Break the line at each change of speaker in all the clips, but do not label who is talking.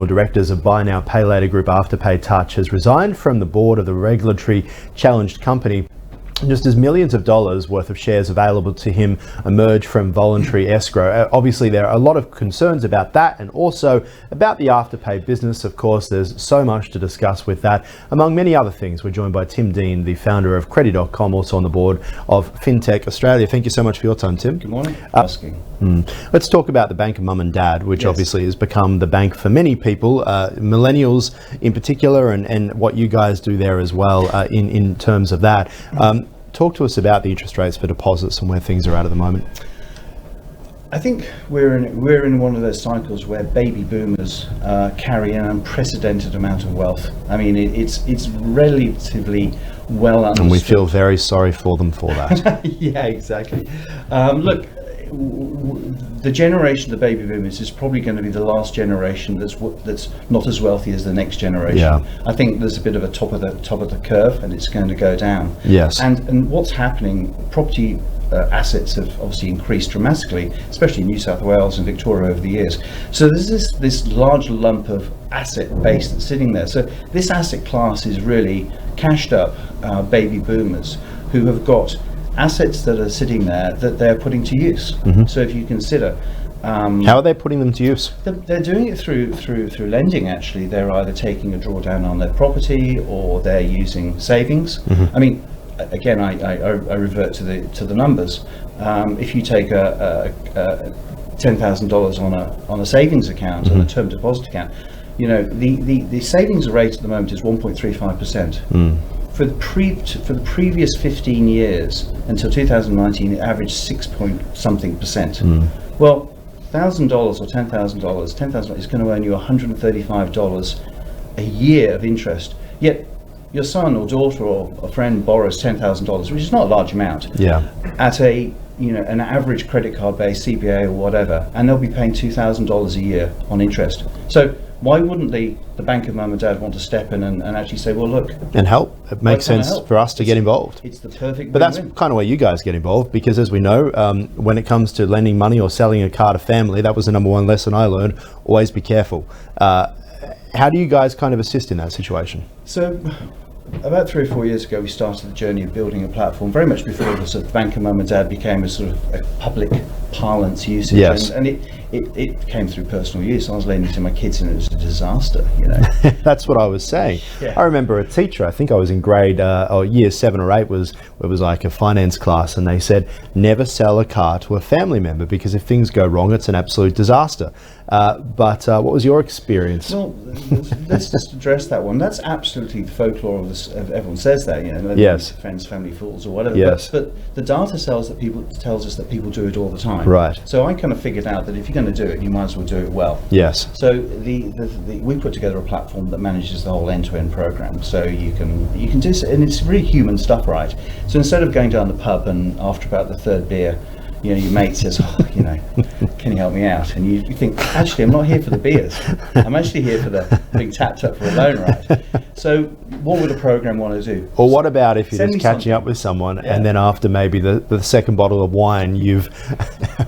Directors of Buy Now Pay Later Group Afterpay Touch has resigned from the board of the regulatory challenged company just as millions of dollars worth of shares available to him emerge from voluntary escrow. Obviously, there are a lot of concerns about that and also about the Afterpay business. Of course, there's so much to discuss with that. Among many other things, we're joined by Tim Dean, the founder of Credi.com, also on the board of FinTech Australia. Thank you so much for your time, Tim.
Good morning. Asking.
Let's talk about the bank of mum and dad, which obviously has become the bank for many people, millennials in particular, and what you guys do there as well in terms of that. Talk to us about the interest rates for deposits and where things are at the moment.
I think we're in one of those cycles where baby boomers carry an unprecedented amount of wealth. I mean, it's relatively well understood.
And we feel very sorry for them for that.
Yeah, exactly. Look, the generation of the baby boomers is probably going to be the last generation that's not as wealthy as the next generation.
Yeah.
I think there's a bit of a top of the curve, and it's going to go down.
Yes.
And what's happening? Property assets have obviously increased dramatically, especially in New South Wales and Victoria over the years. So there's this large lump of asset base that's sitting there. So this asset class is really cashed up baby boomers who have got assets that are sitting there that they're putting to use. So if you consider
how are they putting them to use?
They're doing it through lending. Actually, they're either taking a drawdown on their property or they're using savings. I mean, again, I revert to the numbers. If you take a $10,000 on a savings account, on a term deposit account, you know, the savings rate at the moment is 1.35%. For the previous 15 years until 2019, it averaged 6-point-something%. Well, $1,000 or $10,000 is going to earn you $135 a year of interest. Yet your son or daughter or a friend borrows $10,000, which is not a large amount, at an average credit card based CPA or whatever, and they'll be paying $2,000 a year on interest. So why wouldn't the bank of mum and dad want to step in and actually say, well, look,
and help? It makes sense for us to get involved.
It's the perfect
But that's kind of where you guys get involved, because as we know, when it comes to lending money or selling a car to family, that was the number one lesson I learned. Always be careful. How do you guys kind of assist in that situation?
So about 3 or 4 years ago, we started the journey of building a platform, very much before the sort of bank of mum and dad became a sort of a public parlance usage.
Yes.
And it came through personal use. I was lending to my kids and it was a disaster, you know.
That's what I was saying.
Yeah.
I remember a teacher, I think I was in grade or year 7 or 8, it was like a finance class, and they said never sell a car to a family member because if things go wrong, it's an absolute disaster. But what was your experience?
Well, let's just address that one. That's absolutely the folklore of this. Everyone says that, you know,
yes,
friends, family fools, or whatever.
Yes.
But the data tells us that people do it all the time.
Right.
So I kind of figured out that if you're going to do it, you might as well do it well.
Yes.
So we put together a platform that manages the whole end-to-end program. So you can do, and it's really human stuff, right? So instead of going down the pub and after about the third beer, you know, your mate says, oh, you know, can you help me out? And you think, actually, I'm not here for the beers. I'm actually here for being tapped up for a loan, right? So what would a program want to do?
Or what about if you're just catching
something
up with someone and then after maybe the second bottle of wine, you've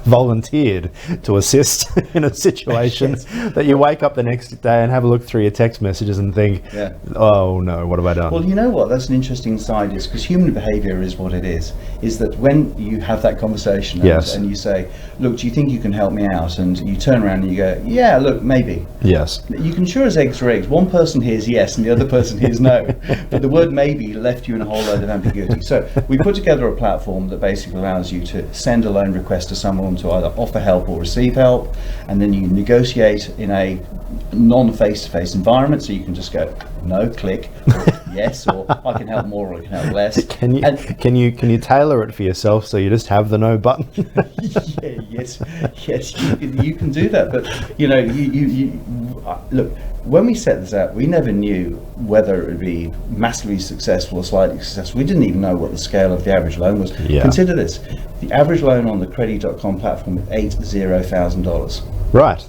volunteered to assist in a situation that you wake up the next day and have a look through your text messages and think, oh no, what have I done?
Well, you know what, that's an interesting side, is because human behavior is what it is that when you have that conversation and you say, look, do you think you can help me out? And you turn around and you go, yeah, look, maybe.
Yes.
You can sure as eggs are eggs. One person hears yes and the other person hears no. But the word maybe left you in a whole load of ambiguity. So we put together a platform that basically allows you to send a loan request to someone to either offer help or receive help, and then you negotiate in a non-face-to-face environment, so you can just go no, click, or yes, or I can help more or I can help less.
Can you tailor it for yourself so you just have the no button?
Yes, you can do that. But you know, you look. When we set this out, we never knew whether it would be massively successful or slightly successful. We didn't even know what the scale of the average loan was.
Yeah.
Consider this: the average loan on the Credi.com platform is $80,000.
Right.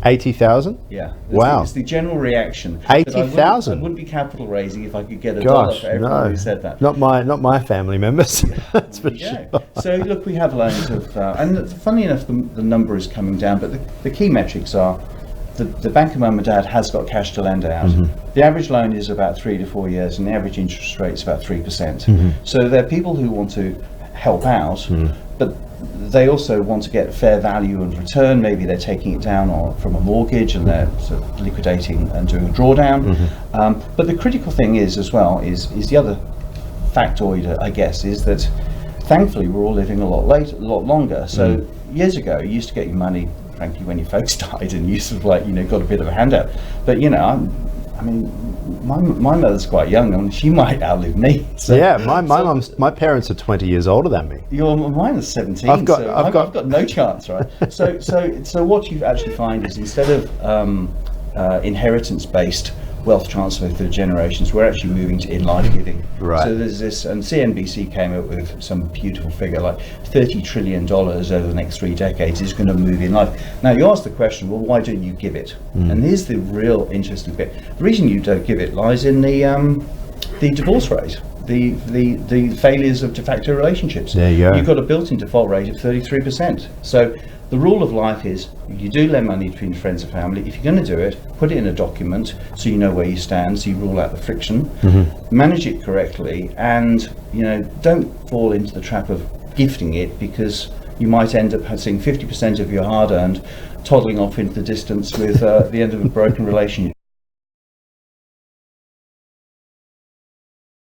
80,000?
Yeah.
Wow.
It's the general reaction.
80,000?
I wouldn't be capital raising if I could get $1 for everyone who said that.
Not my family members. That's for sure.
So look, we have loans of, and funny enough, the number is coming down, but the key metrics are the bank of mum and dad has got cash to lend out. The average loan is about 3 to 4 years, and the average interest rate is about 3%. So there are people who want to help out, but they also want to get fair value and return. Maybe they're taking it down from a mortgage and they're sort of liquidating and doing a drawdown. But the critical thing is as well is the other factoid, I guess, is that thankfully we're all living a lot longer. So years ago, you used to get your money, frankly, when your folks died, and you sort of like, got a bit of a handout. But my mother's quite young, and she might outlive me. So,
yeah, my parents are 20 years older than me.
Mine is 17. I've got no chance, right? So what you actually find is, instead of inheritance-based wealth transfer through generations, we're actually moving to in-life giving.
Right.
So there's this, and CNBC came up with some beautiful figure, like $30 trillion over the next 3 decades is going to move in life. Now you ask the question, well, why don't you give it? And here's the real interesting bit. The reason you don't give it lies in the divorce rate. The failures of de facto relationships.
There you go.
You've got a built-in default rate of 33%. So the rule of life is, you do lend money between friends and family. If you're going to do it, put it in a document so you know where you stand, so you rule out the friction, manage it correctly, and don't fall into the trap of gifting it, because you might end up seeing 50% of your hard-earned toddling off into the distance with the end of a broken relationship.